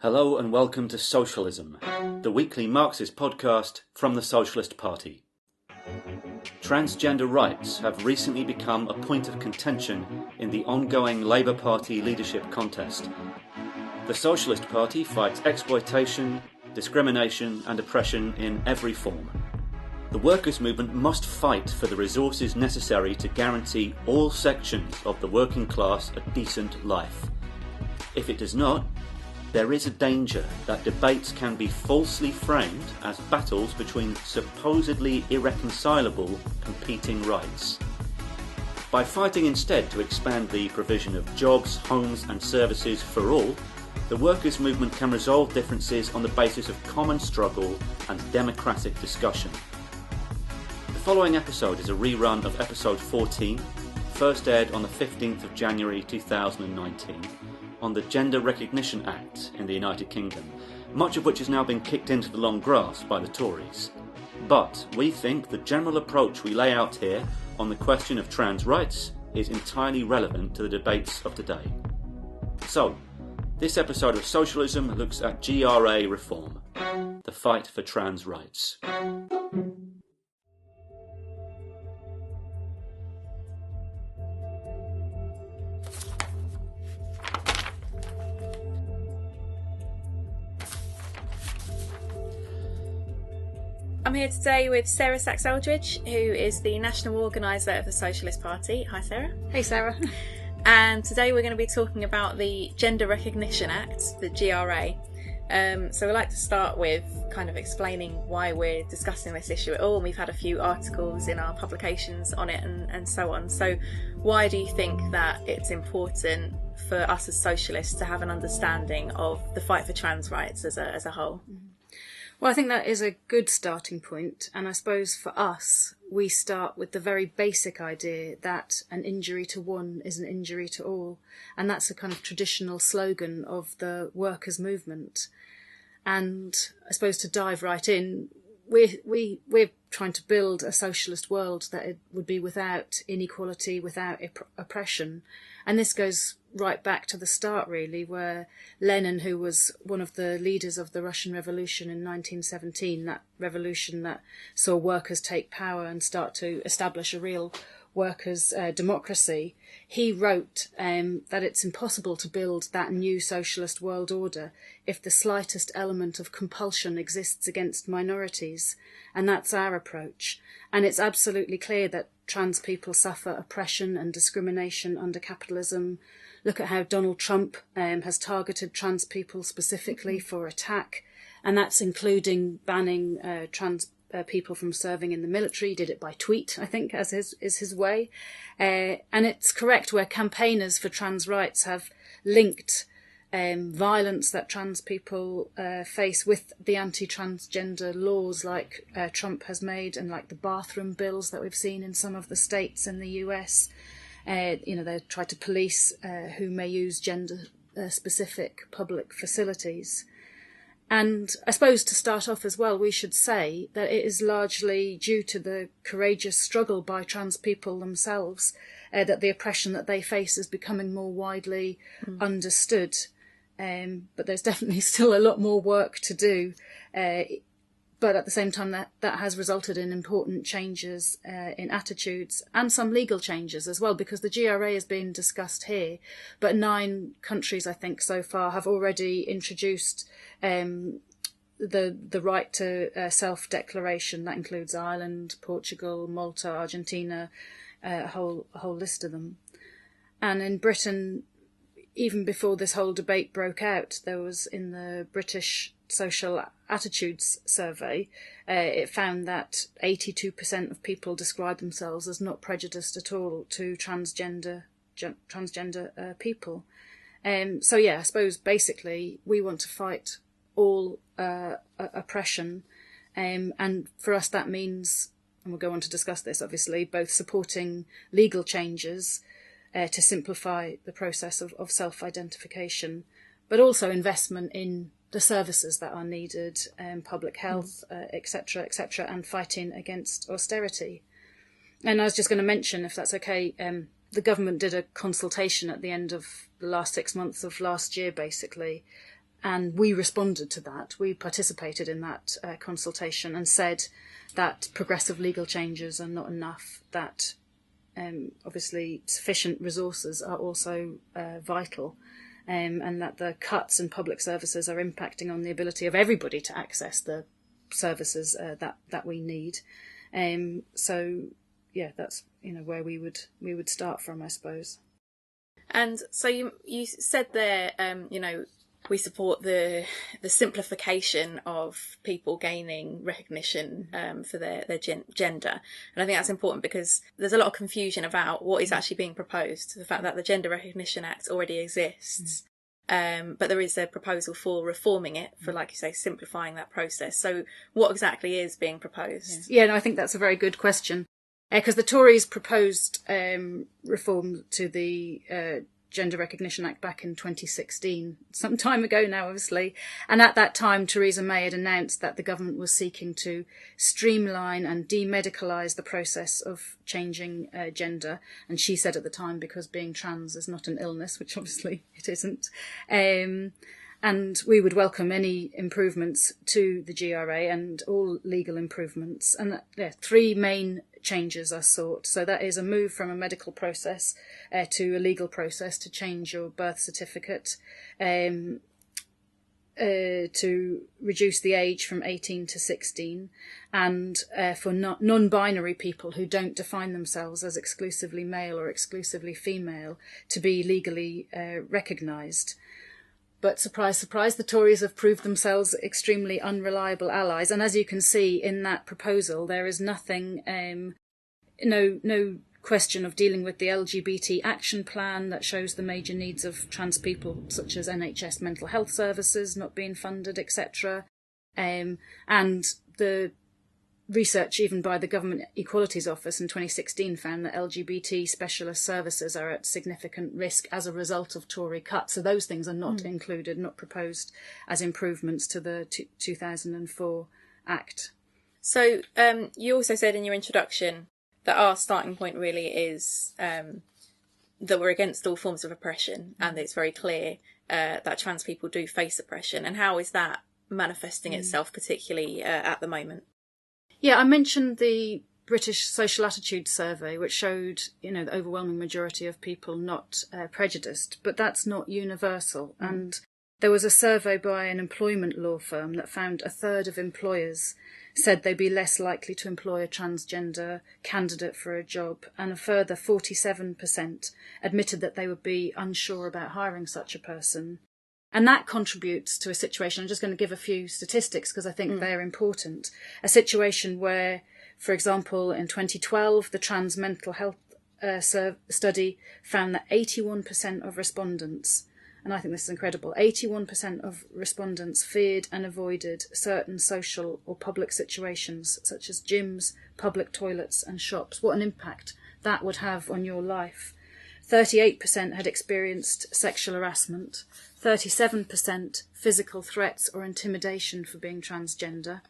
Hello and welcome to Socialism, the weekly Marxist podcast from the Socialist Party. Transgender rights have recently become a point of contention in the ongoing Labour Party leadership contest. The Socialist Party fights exploitation, discrimination and oppression in every form. The workers' movement must fight for the resources necessary to guarantee all sections of the working class a decent life. If it does not, there is a danger that debates can be falsely framed as battles between supposedly irreconcilable competing rights. By fighting instead to expand the provision of jobs, homes and services for all, the workers' movement can resolve differences on the basis of common struggle and democratic discussion. The following episode is a rerun of episode 14, first aired on the 15th of January 2019. On the Gender Recognition Act in the United Kingdom, much of which has now been kicked into the long grass by the Tories. But we think the general approach we lay out here on the question of trans rights is entirely relevant to the debates of today. So, this episode of Socialism looks at GRA reform, the fight for trans rights. I'm here today with Sarah Sachs-Eldridge, who is the national organiser of the Socialist Party. Hi, Sarah. Hey, Sarah. And today we're going to be talking about the Gender Recognition Act, the GRA. So we'd like to start with kind of explaining why we're discussing this issue at all. And we've had a few articles in our publications on it and so on. So why do you think that it's important for us as socialists to have an understanding of the fight for trans rights as a whole? Well, I think that is a good starting point, and I suppose for us, we start with the very basic idea that an injury to one is an injury to all, and that's a kind of traditional slogan of the workers' movement. And I suppose to dive right in, we're trying to build a socialist world that it would be without inequality, without oppression, and this goes right back to the start, really, where Lenin, who was one of the leaders of the Russian Revolution in 1917, that revolution that saw workers take power and start to establish a real workers' democracy, he wrote that it's impossible to build that new socialist world order if the slightest element of compulsion exists against minorities. And that's our approach. And it's absolutely clear that trans people suffer oppression and discrimination under capitalism. Look at how Donald Trump has targeted trans people specifically for attack, and that's including banning trans people from serving in the military. He did it by tweet, I think, as is his way. And it's correct where campaigners for trans rights have linked violence that trans people face with the anti-transgender laws like Trump has made, and like the bathroom bills that we've seen in some of the states in the US. They try to police who may use gender-specific public facilities. And I suppose to start off as well, we should say that it is largely due to the courageous struggle by trans people themselves that the oppression that they face is becoming more widely understood. But there's definitely still a lot more work to do. But at the same time, that has resulted in important changes in attitudes and some legal changes as well, because the GRA is being discussed here. But 9 countries, I think, so far have already introduced the right to self-declaration. That includes Ireland, Portugal, Malta, Argentina, a whole list of them. And in Britain, even before this whole debate broke out, there was in the British Social Attitudes Survey, it found that 82% of people describe themselves as not prejudiced at all to transgender people. So yeah, I suppose basically we want to fight all oppression, and for us that means, and we'll go on to discuss this obviously, both supporting legal changes to simplify the process of self-identification, but also investment in the services that are needed, public health, etc., and fighting against austerity. And I was just going to mention, if that's okay, the government did a consultation at the end of the last 6 months of last year, basically, and we responded to that. We participated in that consultation and said that progressive legal changes are not enough, that obviously sufficient resources are also vital, and that the cuts in public services are impacting on the ability of everybody to access the services that we need. So yeah, that's where we would start from, I suppose. And so you said there, we support the simplification of people gaining recognition for their gender. And I think that's important because there's a lot of confusion about what is actually being proposed. The fact that the Gender Recognition Act already exists, but there is a proposal for reforming it, for, like you say, simplifying that process. So what exactly is being proposed? Yeah, no, I think that's a very good question. Because the Tories proposed reform to the Gender Recognition Act back in 2016, some time ago now, obviously. And at that time, Theresa May had announced that the government was seeking to streamline and demedicalise the process of changing gender. And she said at the time, because being trans is not an illness, which obviously it isn't. And we would welcome any improvements to the GRA and all legal improvements. And three main changes are sought. So that is a move from a medical process to a legal process to change your birth certificate, to reduce the age from 18 to 16, and for non-binary people who don't define themselves as exclusively male or exclusively female to be legally recognised. But surprise, surprise, the Tories have proved themselves extremely unreliable allies. And as you can see in that proposal, there is nothing, no question of dealing with the LGBT action plan that shows the major needs of trans people, such as NHS mental health services not being funded, etc. And the research even by the Government Equalities Office in 2016 found that LGBT specialist services are at significant risk as a result of Tory cuts. So those things are not included, not proposed as improvements to the 2004 Act. So you also said in your introduction that our starting point really is that we're against all forms of oppression, and it's very clear that trans people do face oppression. And how is that manifesting itself, particularly at the moment? Yeah, I mentioned the British Social Attitude Survey, which showed, the overwhelming majority of people not prejudiced, but that's not universal. And there was a survey by an employment law firm that found a third of employers said they'd be less likely to employ a transgender candidate for a job, and a further 47% admitted that they would be unsure about hiring such a person. And that contributes to a situation, I'm just going to give a few statistics because I think they're important, a situation where, for example, in 2012, the Trans Mental Health study found that 81% of respondents, and I think this is incredible, 81% of respondents feared and avoided certain social or public situations, such as gyms, public toilets and shops. What an impact that would have on your life. 38% had experienced sexual harassment, 37% physical threats or intimidation for being transgender.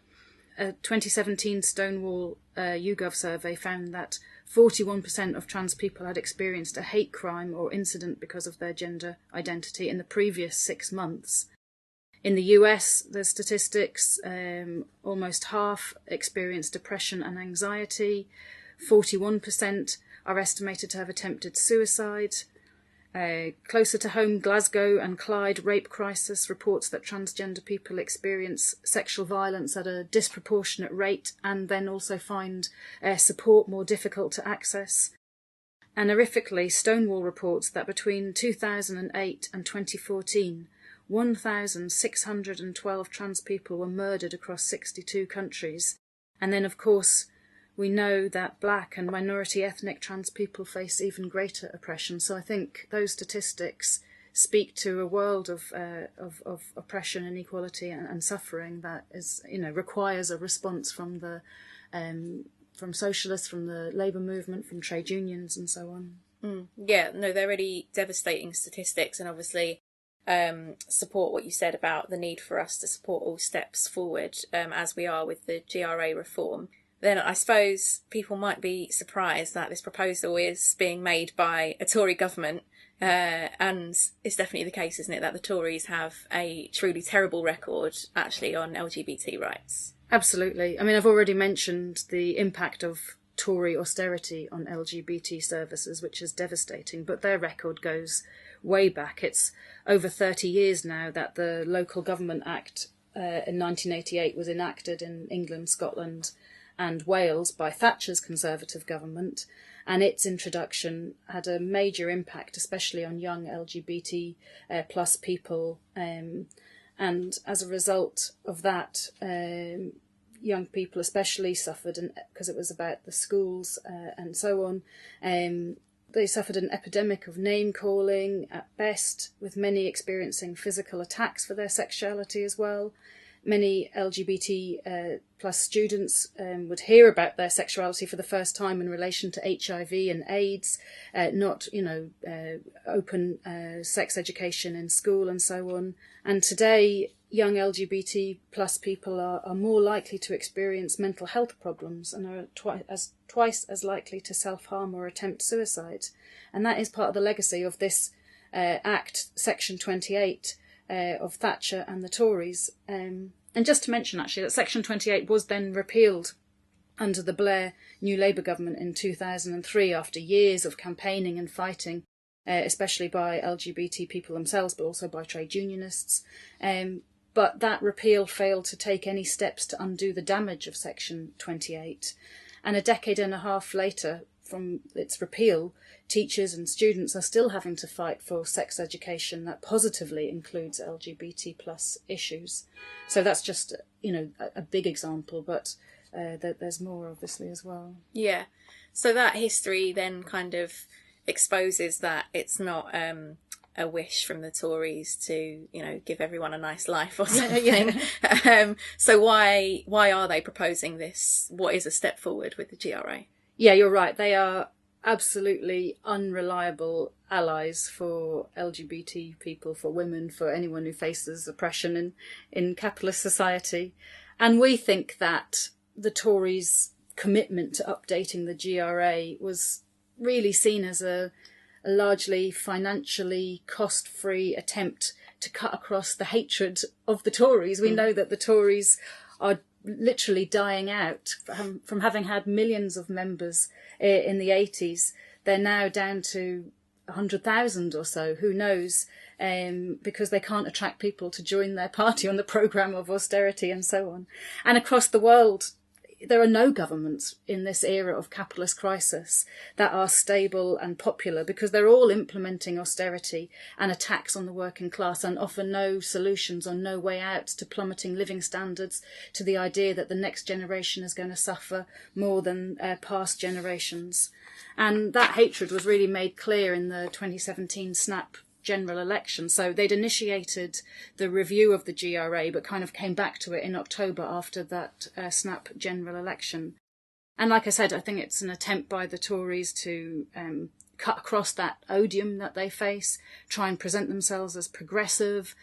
A 2017 Stonewall YouGov survey found that 41% of trans people had experienced a hate crime or incident because of their gender identity in the previous 6 months. In the US, the statistics, almost half experienced depression and anxiety, 41% are estimated to have attempted suicide. Closer to home, Glasgow and Clyde Rape Crisis reports that transgender people experience sexual violence at a disproportionate rate and then also find support more difficult to access. And horrifically, Stonewall reports that between 2008 and 2014, 1,612 trans people were murdered across 62 countries. And then, of course, we know that black and minority ethnic trans people face even greater oppression. So I think those statistics speak to a world of oppression, inequality and suffering that is, requires a response from the from socialists, from the labour movement, from trade unions and so on. Yeah, no, they're really devastating statistics, and obviously support what you said about the need for us to support all steps forward as we are with the GRA reform. then I suppose people might be surprised that this proposal is being made by a Tory government. And it's definitely the case, isn't it, that the Tories have a truly terrible record, actually, on LGBT rights. Absolutely. I mean, I've already mentioned the impact of Tory austerity on LGBT services, which is devastating, but their record goes way back. It's over 30 years now that the Local Government Act in 1988 was enacted in England, Scotland and Wales by Thatcher's Conservative government, and its introduction had a major impact, especially on young LGBT plus people, and as a result of that, young people especially suffered, because it was about the schools and so on. They suffered an epidemic of name-calling at best, with many experiencing physical attacks for their sexuality as well. Many LGBT plus students would hear about their sexuality for the first time in relation to HIV and AIDS, not, open sex education in school and so on. And today, young LGBT plus people are more likely to experience mental health problems and are twice as likely to self-harm or attempt suicide. And that is part of the legacy of this Act, Section 28, of Thatcher and the Tories. And just to mention, actually, that Section 28 was then repealed under the Blair New Labour government in 2003 after years of campaigning and fighting, especially by LGBT people themselves, but also by trade unionists. But that repeal failed to take any steps to undo the damage of Section 28. And a decade and a half later from its repeal, teachers and students are still having to fight for sex education that positively includes LGBT plus issues. So that's just, a big example, but there's more obviously as well. Yeah. So that history then kind of exposes that it's not a wish from the Tories to, give everyone a nice life or something. So why are they proposing this? What is a step forward with the GRA? Yeah, you're right. They are absolutely unreliable allies for LGBT people, for women, for anyone who faces oppression in capitalist society. And we think that the Tories' commitment to updating the GRA was really seen as a largely financially cost-free attempt to cut across the hatred of the Tories. We know that the Tories are literally dying out from having had millions of members in the 80s. They're now down to 100,000 or so, who knows, because they can't attract people to join their party on the programme of austerity and so on. And across the world, there are no governments in this era of capitalist crisis that are stable and popular, because they're all implementing austerity and attacks on the working class and offer no solutions or no way out to plummeting living standards, to the idea that the next generation is going to suffer more than past generations. And that hatred was really made clear in the 2017 snap general election. So they'd initiated the review of the GRA, but kind of came back to it in October after that snap general election. And like I said, I think it's an attempt by the Tories to cut across that odium that they face, try and present themselves as progressive.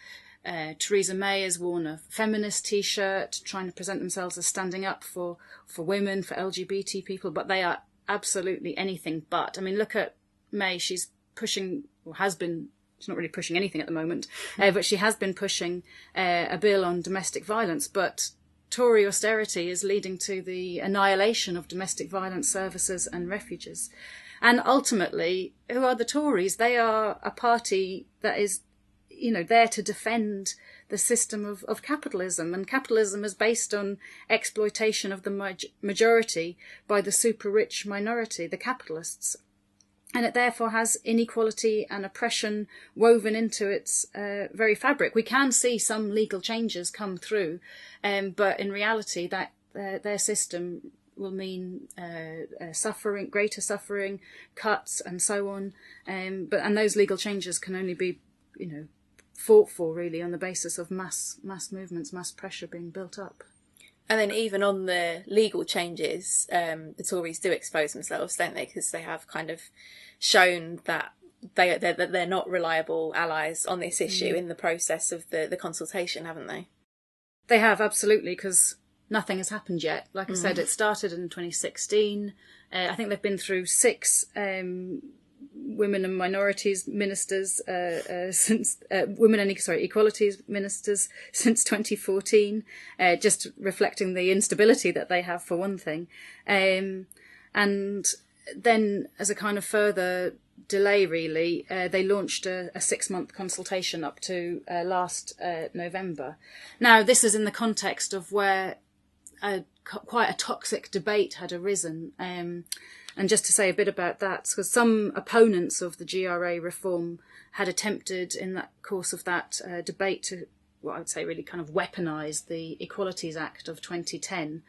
Theresa May has worn a feminist T-shirt, trying to present themselves as standing up for women, for LGBT people, but they are absolutely anything but. I mean, look at May. She's pushing, or has been, she's not really pushing anything at the moment, but she has been pushing a bill on domestic violence. But Tory austerity is leading to the annihilation of domestic violence services and refuges. And ultimately, who are the Tories? They are a party that is, there to defend the system of capitalism. And capitalism is based on exploitation of the majority by the super rich minority, the capitalists. And it therefore has inequality and oppression woven into its very fabric. We can see some legal changes come through, but in reality that their system will mean suffering, greater suffering, cuts and so on. And those legal changes can only be, fought for really on the basis of mass movements, mass pressure being built up. And then even on the legal changes, the Tories do expose themselves, don't they? Because they have kind of shown that they're not reliable allies on this issue in the process of the consultation, haven't they? They have, absolutely, because nothing has happened yet. Like I said, it started in 2016. I think they've been through 6 women and minorities ministers since equalities ministers since 2014, just reflecting the instability that they have, for one thing. And then, as a kind of further delay, really, they launched a 6-month consultation up to last November. Now, this is in the context of where quite a toxic debate had arisen. And just to say a bit about that, because some opponents of the GRA reform had attempted in that course of that debate to, what I would say, really kind of weaponise the Equalities Act of 2010,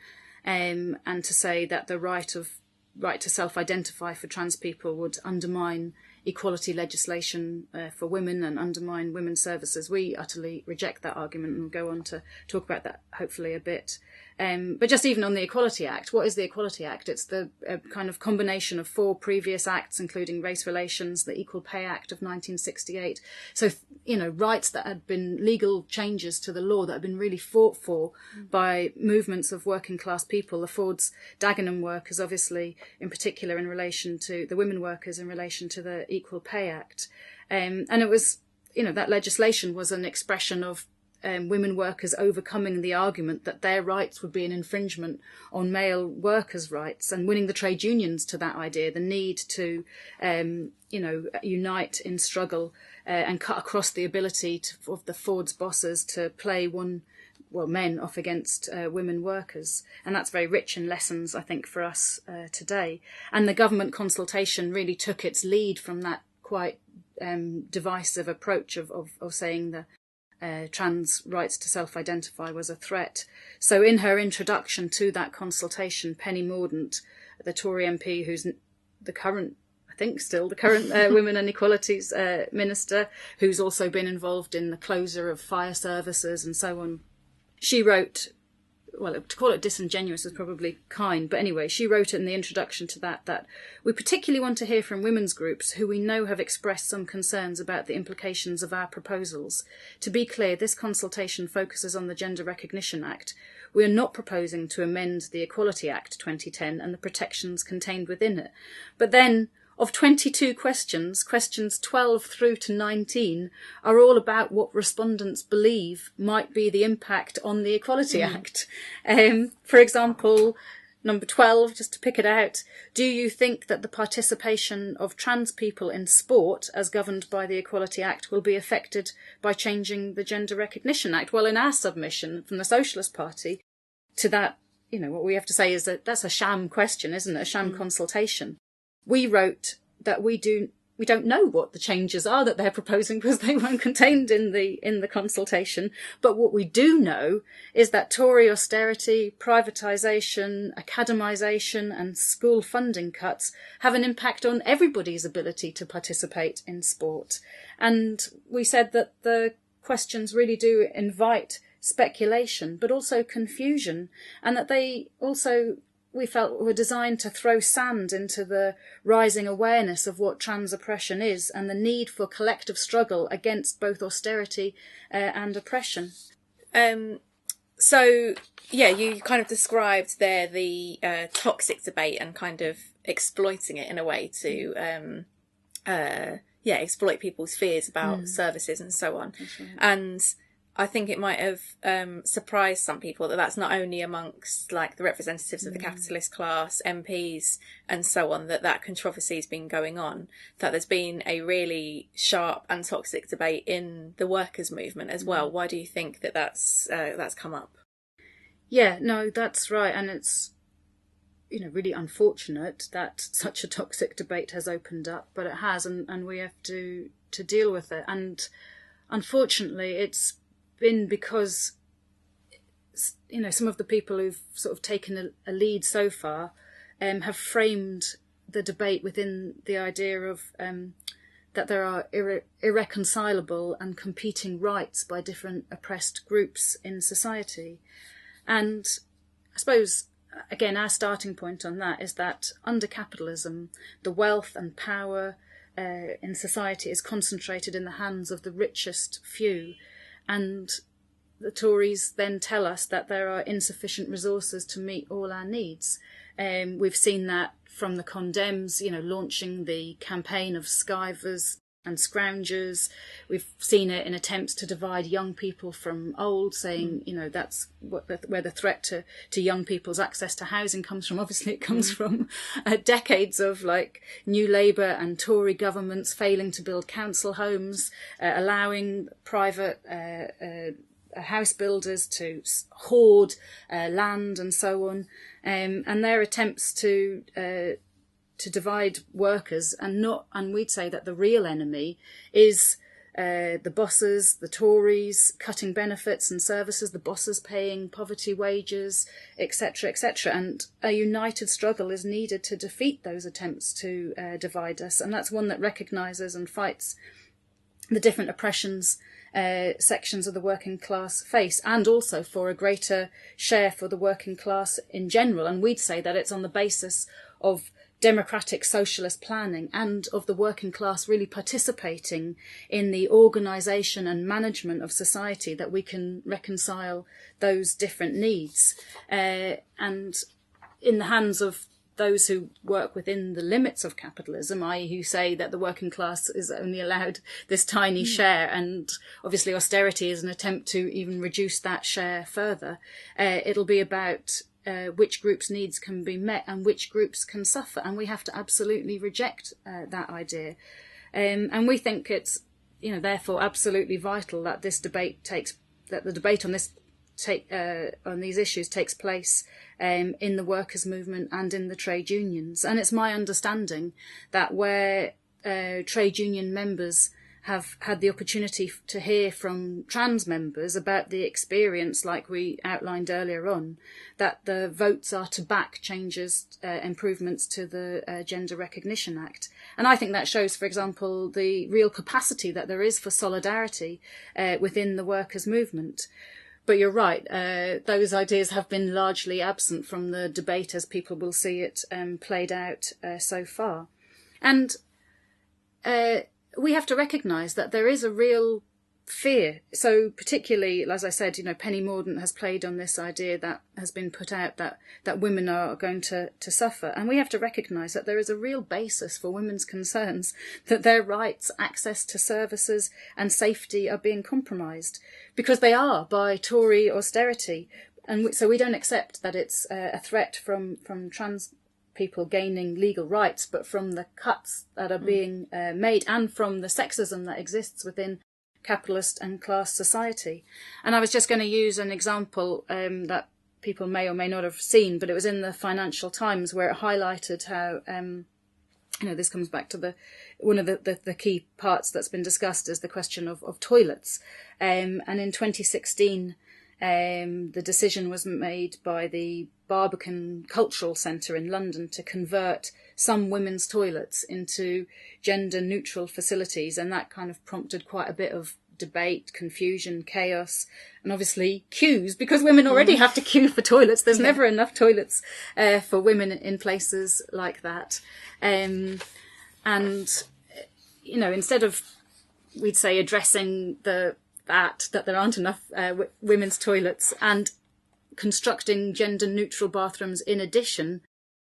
and to say that the right to self-identify for trans people would undermine equality legislation for women and undermine women's services. We utterly reject that argument, and we'll go on to talk about that hopefully a bit. But just even on the Equality Act, what is the Equality Act? It's the kind of combination of 4 previous acts, including Race Relations, the Equal Pay Act of 1968. So, rights that had been legal changes to the law that had been really fought for by movements of working class people, the Ford's Dagenham workers, obviously, in particular in relation to the women workers in relation to the Equal Pay Act. And it was, that legislation was an expression of women workers overcoming the argument that their rights would be an infringement on male workers' rights, and winning the trade unions to that idea, the need to, unite in struggle and cut across the ability of the Ford's bosses to play men off against women workers. And that's very rich in lessons, I think, for us today. And the government consultation really took its lead from that quite divisive approach of saying the trans rights to self-identify was a threat. So in her introduction to that consultation, Penny Mordaunt, the Tory MP who's the current Women and Equalities Minister, who's also been involved in the closure of fire services and so on, she wrote, well, to call it disingenuous is probably kind, but anyway, she wrote in the introduction to that we particularly want to hear from women's groups who we know have expressed some concerns about the implications of our proposals. To be clear, this consultation focuses on the Gender Recognition Act. We are not proposing to amend the Equality Act 2010 and the protections contained within it. But then, of 22 questions 12 through to 19 are all about what respondents believe might be the impact on the Equality Act. For example, number 12, just to pick it out, do you think that the participation of trans people in sport, as governed by the Equality Act, will be affected by changing the Gender Recognition Act? Well, in our submission from the Socialist Party to that, what we have to say is that that's a sham question, isn't it? A sham consultation. We wrote that we don't know what the changes are that they're proposing because they weren't contained in the consultation. But what we do know is that Tory austerity, privatisation, academisation and school funding cuts have an impact on everybody's ability to participate in sport. And we said that the questions really do invite speculation, but also confusion, and that they also, we felt, were designed to throw sand into the rising awareness of what trans oppression is and the need for collective struggle against both austerity and oppression. So, you kind of described there the toxic debate and kind of exploiting it in a way to, exploit people's fears about services and so on. Right. And I think it might have surprised some people that that's not only amongst like the representatives of the capitalist class, MPs and so on, that controversy has been going on, that there's been a really sharp and toxic debate in the workers' movement as well. Why do you think that that's come up? Yeah, no, that's right. And it's, really unfortunate that such a toxic debate has opened up, but it has, and we have to deal with it. And unfortunately, it's been because, some of the people who've sort of taken a lead so far have framed the debate within the idea of that there are irreconcilable and competing rights by different oppressed groups in society. And I suppose, again, our starting point on that is that under capitalism, the wealth and power in society is concentrated in the hands of the richest few. And the Tories then tell us that there are insufficient resources to meet all our needs. We've seen that from the Condemns, launching the campaign of skivers and scroungers. We've seen it in attempts to divide young people from old, saying, that's where the threat to young people's access to housing comes from. Obviously, it comes from decades of New Labour and Tory governments failing to build council homes, allowing private house builders to hoard land and so on, and their attempts to divide workers, and we'd say that the real enemy is the bosses, the Tories cutting benefits and services, the bosses paying poverty wages, etc., etc. And a united struggle is needed to defeat those attempts to divide us, and that's one that recognises and fights the different oppressions sections of the working class face, and also for a greater share for the working class in general. And we'd say that it's on the basis of democratic socialist planning and of the working class really participating in the organisation and management of society that we can reconcile those different needs. And in the hands of those who work within the limits of capitalism, i.e. who say that the working class is only allowed this tiny share, and obviously austerity is an attempt to even reduce that share further, it'll be about which groups' needs can be met and which groups can suffer, and we have to absolutely reject that idea. And we think it's, therefore absolutely vital that the debate on these issues takes place in the workers' movement and in the trade unions. And it's my understanding that where trade union members have had the opportunity to hear from trans members about the experience, like we outlined earlier on, that the votes are to back changes, improvements to the Gender Recognition Act. And I think that shows, for example, the real capacity that there is for solidarity within the workers' movement. But you're right, those ideas have been largely absent from the debate as people will see it played out so far. And we have to recognise that there is a real fear. So particularly, as I said, Penny Mordaunt has played on this idea that has been put out that women are going to suffer. And we have to recognise that there is a real basis for women's concerns, that their rights, access to services and safety are being compromised, because they are by Tory austerity. And so we don't accept that it's a threat from trans people gaining legal rights, but from the cuts that are being made, and from the sexism that exists within capitalist and class society. And I was just going to use an example that people may or may not have seen, but it was in the Financial Times, where it highlighted how this comes back to one of the key parts that's been discussed is the question of toilets. And in 2016, the decision was made by the Barbican Cultural Centre in London to convert some women's toilets into gender-neutral facilities, and that kind of prompted quite a bit of debate, confusion, chaos, and obviously queues, because women already have to queue for toilets. There's never enough toilets for women in places like that. And, instead of, we'd say, addressing that there aren't enough women's toilets and constructing gender-neutral bathrooms in addition,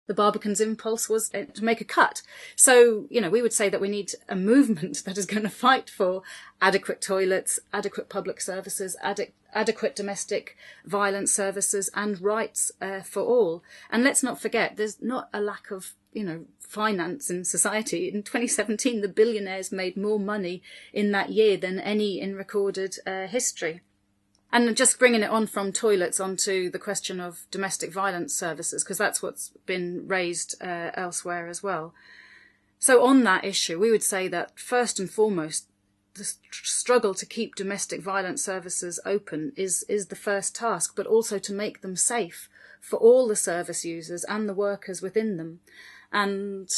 the Barbican's impulse was to make a cut. So, we would say that we need a movement that is going to fight for adequate toilets, adequate public services, adequate domestic violence services and rights for all. And let's not forget, there's not a lack of, finance in society. In 2017, the billionaires made more money in that year than any in recorded history. And just bringing it on from toilets onto the question of domestic violence services, because that's what's been raised elsewhere as well. So on that issue, we would say that first and foremost, the struggle to keep domestic violence services open is the first task, but also to make them safe for all the service users and the workers within them. And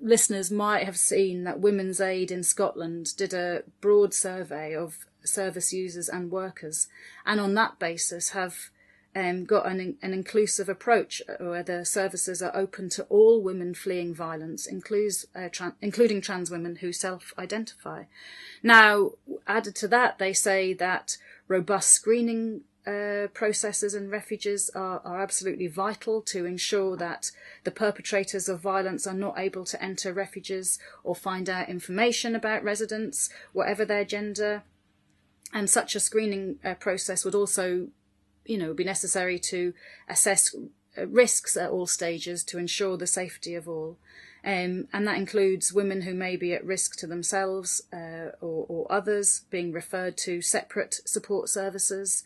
listeners might have seen that Women's Aid in Scotland did a broad survey of service users and workers, and on that basis have got an inclusive approach where the services are open to all women fleeing violence, including trans women who self-identify. Now, added to that, they say that robust screening processes in refuges are absolutely vital to ensure that the perpetrators of violence are not able to enter refuges or find out information about residents, whatever their gender. And such a screening process would also, be necessary to assess risks at all stages to ensure the safety of all. And that includes women who may be at risk to themselves or others being referred to separate support services.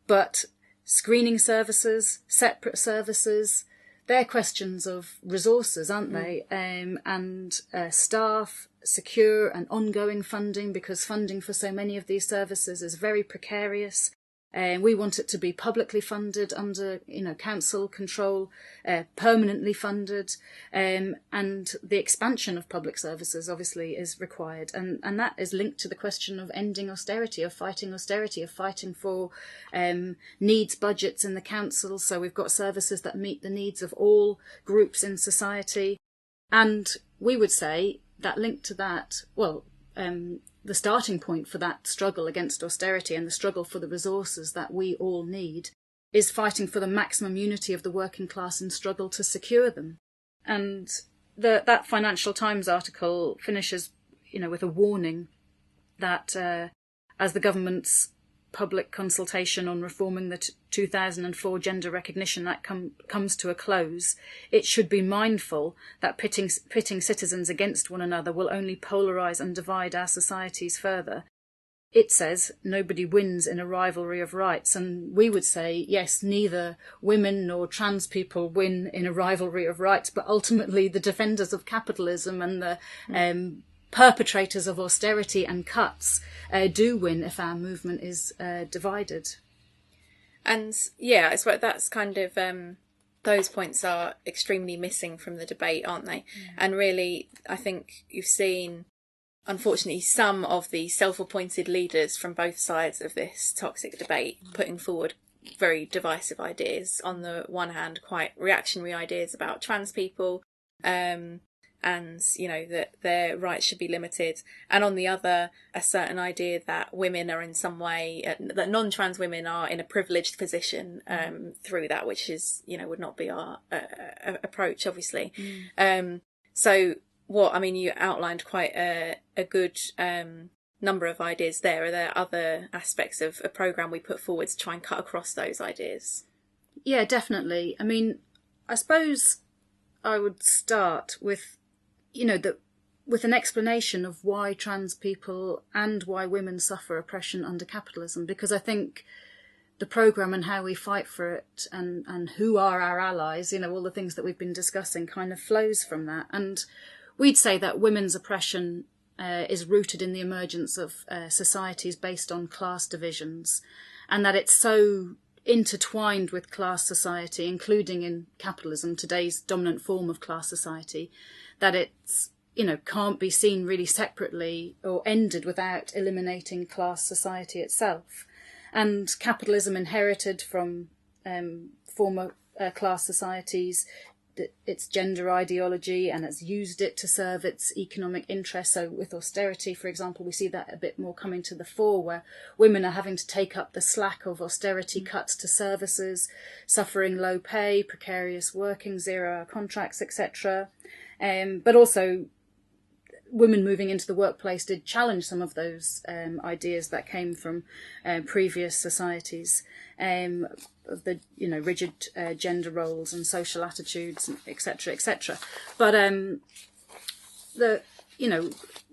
But screening services, separate services, they're questions of resources, aren't they? And staff, secure and ongoing funding, because funding for so many of these services is very precarious. We want it to be publicly funded under, council control, permanently funded, and the expansion of public services obviously is required. And that is linked to the question of ending austerity, of fighting for needs budgets in the council. So we've got services that meet the needs of all groups in society. And we would say that linked to that, the starting point for that struggle against austerity and the struggle for the resources that we all need is fighting for the maximum unity of the working class and struggle to secure them. And that Financial Times article finishes, with a warning that as the government's public consultation on reforming the 2004 Gender Recognition Act comes to a close, it should be mindful that pitting citizens against one another will only polarise and divide our societies further. It says nobody wins in a rivalry of rights, and we would say, yes, neither women nor trans people win in a rivalry of rights, but ultimately the defenders of capitalism and the perpetrators of austerity and cuts do win if our movement is divided. And I suppose that's kind of those points are extremely missing from the debate, aren't they? And really, I think you've seen, unfortunately, some of the self-appointed leaders from both sides of this toxic debate putting forward very divisive ideas. On the one hand, quite reactionary ideas about trans people, and that their rights should be limited, and on the other a certain idea that women are in some way that non-trans women are in a privileged position through that, which is would not be our approach, obviously. So you outlined quite a good number of ideas there. Are there other aspects of a programme we put forward to try and cut across those ideas? Yeah, definitely. I suppose I would start with with an explanation of why trans people and why women suffer oppression under capitalism, because I think the programme and how we fight for it and who are our allies, all the things that we've been discussing kind of flows from that. And we'd say that women's oppression is rooted in the emergence of societies based on class divisions, and that it's so intertwined with class society, including in capitalism, today's dominant form of class society, that it's, can't be seen really separately or ended without eliminating class society itself. And capitalism inherited from former class societies its gender ideology, and has used it to serve its economic interests. So with austerity, for example, we see that a bit more coming to the fore, where women are having to take up the slack of austerity cuts to services, suffering low pay, precarious working, 0-hour contracts, etc. But also women moving into the workplace did challenge some of those ideas that came from previous societies, of the rigid gender roles and social attitudes, etc., etc. But the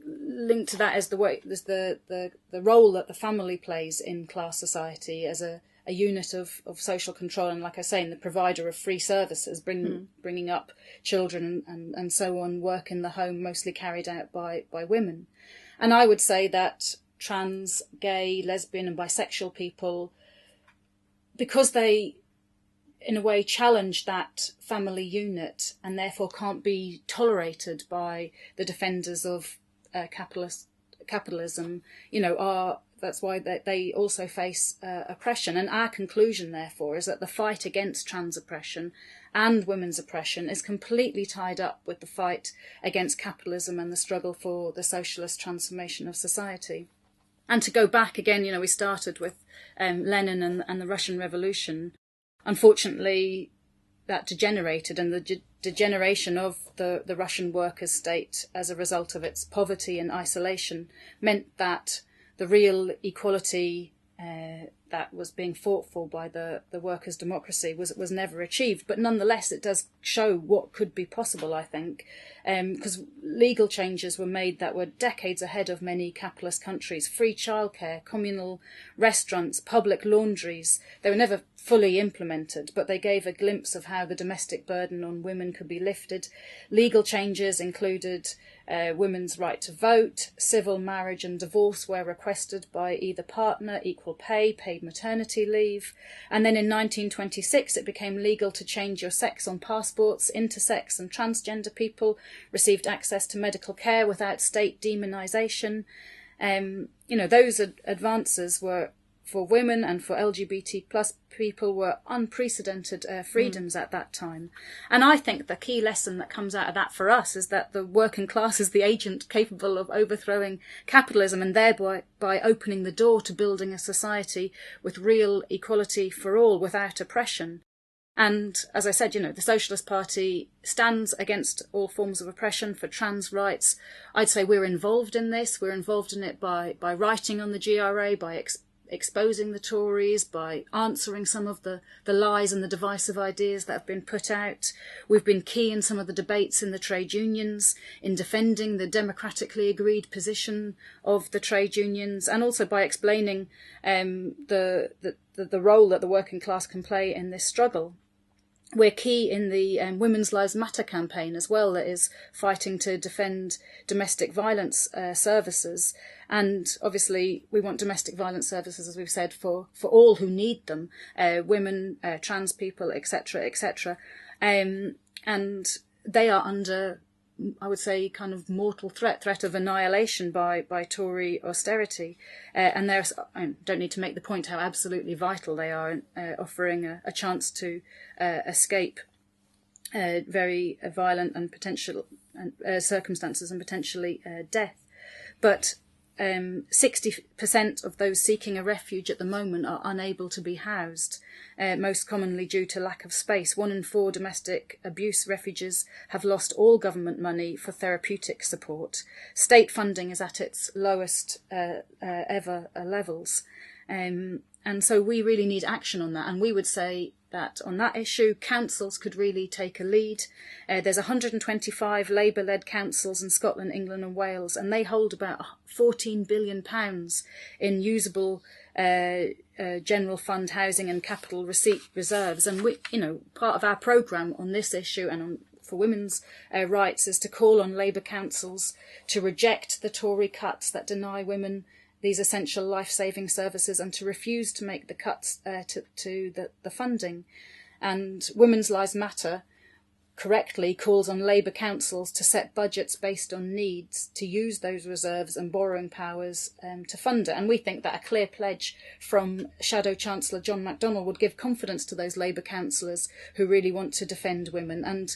linked to that is the role that the family plays in class society as a unit of social control, and like I say, in the provider of free services, bringing up children and so on, work in the home mostly carried out by women. And I would say that trans, gay, lesbian and bisexual people, because they in a way challenge that family unit and therefore can't be tolerated by the defenders of capitalism, are that's why they also face oppression. And our conclusion, therefore, is that the fight against trans oppression and women's oppression is completely tied up with the fight against capitalism and the struggle for the socialist transformation of society. And to go back again, we started with Lenin and the Russian Revolution. Unfortunately, that degenerated, and the degeneration of the Russian workers' state as a result of its poverty and isolation meant that the real equality that was being fought for by the workers' democracy was never achieved. But nonetheless, it does show what could be possible, I think, because legal changes were made that were decades ahead of many capitalist countries. Free childcare, communal restaurants, public laundries, they were never fully implemented, but they gave a glimpse of how the domestic burden on women could be lifted. Legal changes included women's right to vote, civil marriage and divorce were requested by either partner, equal pay, paid maternity leave. And then in 1926 it became legal to change your sex on passports. Intersex and transgender people received access to medical care without state demonisation. Those advances were, for women and for LGBT plus people, were unprecedented freedoms at that time. And I think the key lesson that comes out of that for us is that the working class is the agent capable of overthrowing capitalism, and thereby by opening the door to building a society with real equality for all without oppression. And as I said, the Socialist Party stands against all forms of oppression for trans rights. I'd say we're involved in this. We're involved in it by writing on the GRA, by exposing the Tories, by answering some of the lies and the divisive ideas that have been put out. We've been key in some of the debates in the trade unions, in defending the democratically agreed position of the trade unions, and also by explaining the role that the working class can play in this struggle. We're key in the Women's Lives Matter campaign as well, that is fighting to defend domestic violence services. And obviously we want domestic violence services, as we've said, for all who need them, women, trans people, etc., etc. And they are under, I would say, kind of mortal threat of annihilation by Tory austerity. And I don't need to make the point how absolutely vital they are, offering a chance to escape very violent and potential circumstances and potentially death. But 60% of those seeking a refuge at the moment are unable to be housed, most commonly due to lack of space. 1 in 4 domestic abuse refugees have lost all government money for therapeutic support. State funding is at its lowest ever levels. And so we really need action on that. And we would say that on that issue, councils could really take a lead. There's 125 Labour-led councils in Scotland, England and Wales, and they hold about £14 billion in usable general fund housing and capital receipt reserves. And we, part of our programme on this issue and for women's rights is to call on Labour councils to reject the Tory cuts that deny women these essential life-saving services and to refuse to make the cuts to the funding. And Women's Lives Matter correctly calls on Labour councils to set budgets based on needs, to use those reserves and borrowing powers to fund it. And we think that a clear pledge from Shadow Chancellor John McDonnell would give confidence to those Labour councillors who really want to defend women. And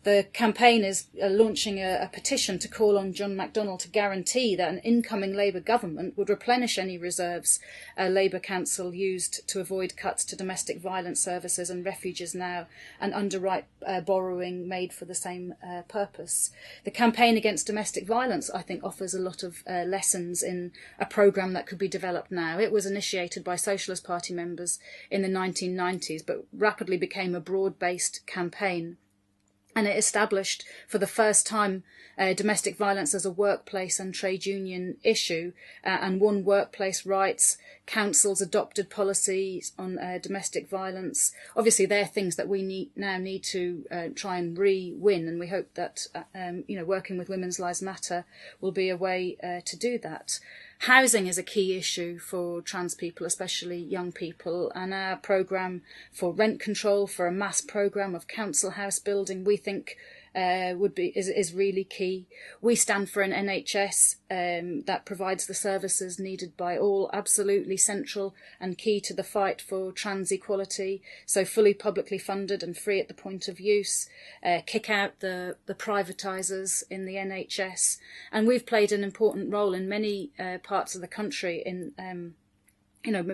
the campaign is launching a petition to call on John McDonnell to guarantee that an incoming Labour government would replenish any reserves a Labour council used to avoid cuts to domestic violence services and refuges now, and underwrite borrowing made for the same purpose. The campaign against domestic violence, I think, offers a lot of lessons in a programme that could be developed now. It was initiated by Socialist Party members in the 1990s, but rapidly became a broad-based campaign. And it established for the first time domestic violence as a workplace and trade union issue, and won workplace rights. Councils adopted policies on domestic violence. Obviously, they're things that we now need to try and re-win, and we hope that working with Women's Lives Matter will be a way to do that. Housing is a key issue for trans people, especially young people, and our programme for rent control, for a mass programme of council house building, we think is really key. We stand for an NHS that provides the services needed by all, absolutely central and key to the fight for trans equality. So fully publicly funded and free at the point of use. Kick out the privatisers in the NHS, and we've played an important role in many parts of the country in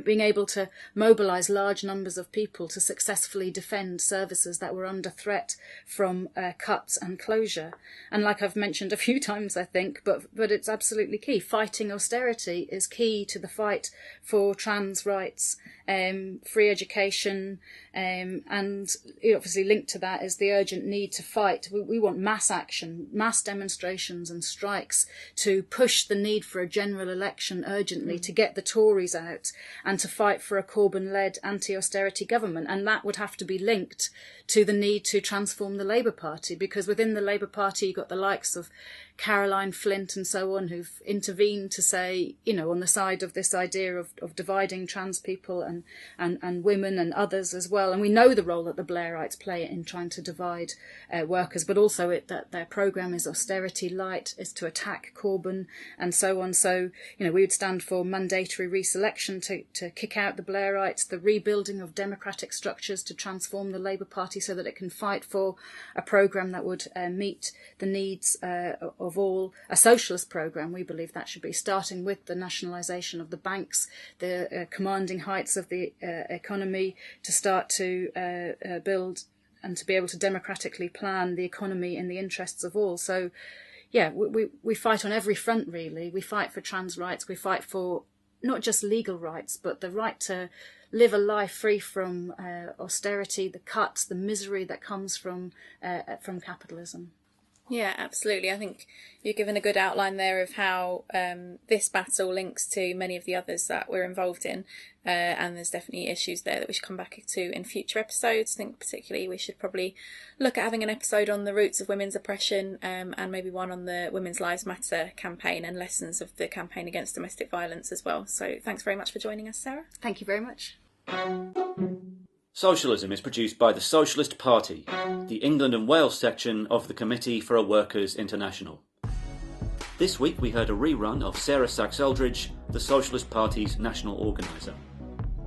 being able to mobilise large numbers of people to successfully defend services that were under threat from cuts and closure. And like I've mentioned a few times, I think, but it's absolutely key. Fighting austerity is key to the fight for trans rights, free education, and obviously linked to that is the urgent need to fight. We want mass action, mass demonstrations and strikes to push the need for a general election urgently, to get the Tories out and to fight for a Corbyn-led anti-austerity government. And that would have to be linked to the need to transform the Labour Party, because within the Labour Party you've got the likes of Caroline Flint and so on, who've intervened to say, on the side of this idea of dividing trans people and women and others as well. And we know the role that the Blairites play in trying to divide workers, but also that their programme is austerity light, is to attack Corbyn and so on. So, we would stand for mandatory reselection to kick out the Blairites, the rebuilding of democratic structures to transform the Labour Party so that it can fight for a programme that would meet the needs of all, a socialist programme. We believe that should be starting with the nationalisation of the banks, the commanding heights of the economy, to start to build and to be able to democratically plan the economy in the interests of all. So, yeah, we fight on every front, really. We fight for trans rights. We fight for not just legal rights, but the right to live a life free from austerity, the cuts, the misery that comes from capitalism. Yeah, absolutely. I think you've given a good outline there of how this battle links to many of the others that we're involved in, and there's definitely issues there that we should come back to in future episodes. I think particularly we should probably look at having an episode on the roots of women's oppression, and maybe one on the Women's Lives Matter campaign and lessons of the campaign against domestic violence as well. So thanks very much for joining us, Sarah. Thank you very much. Socialism is produced by the Socialist Party, the England and Wales section of the Committee for a Workers' International. This week we heard a rerun of Sarah Sachs-Eldridge, the Socialist Party's national organiser.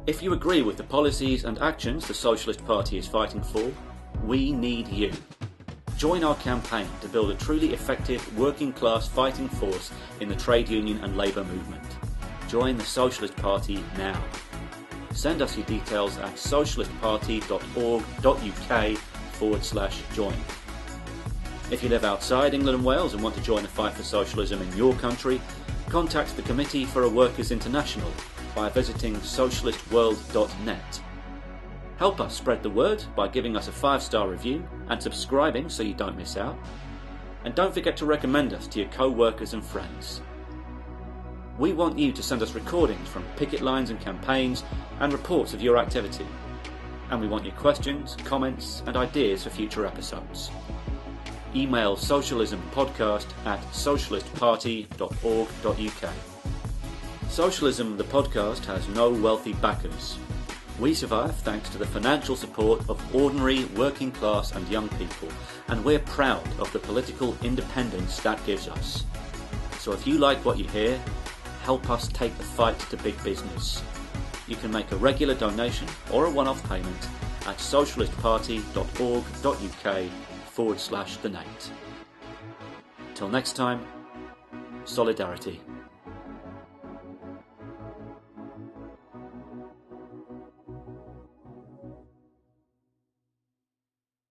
If you agree with the policies and actions the Socialist Party is fighting for, we need you. Join our campaign to build a truly effective working-class fighting force in the trade union and labour movement. Join the Socialist Party now. Send us your details at socialistparty.org.uk/join. If you live outside England and Wales and want to join the fight for socialism in your country, contact the Committee for a Workers' International by visiting socialistworld.net. Help us spread the word by giving us a 5-star review and subscribing so you don't miss out. And don't forget to recommend us to your co-workers and friends. We want you to send us recordings from picket lines and campaigns and reports of your activity. And we want your questions, comments and ideas for future episodes. Email socialismpodcast@socialistparty.org.uk. Socialism the podcast has no wealthy backers. We survive thanks to the financial support of ordinary working class and young people, and we're proud of the political independence that gives us. So if you like what you hear, help us take the fight to big business. You can make a regular donation or a one-off payment at socialistparty.org.uk/donate. Till next time, solidarity.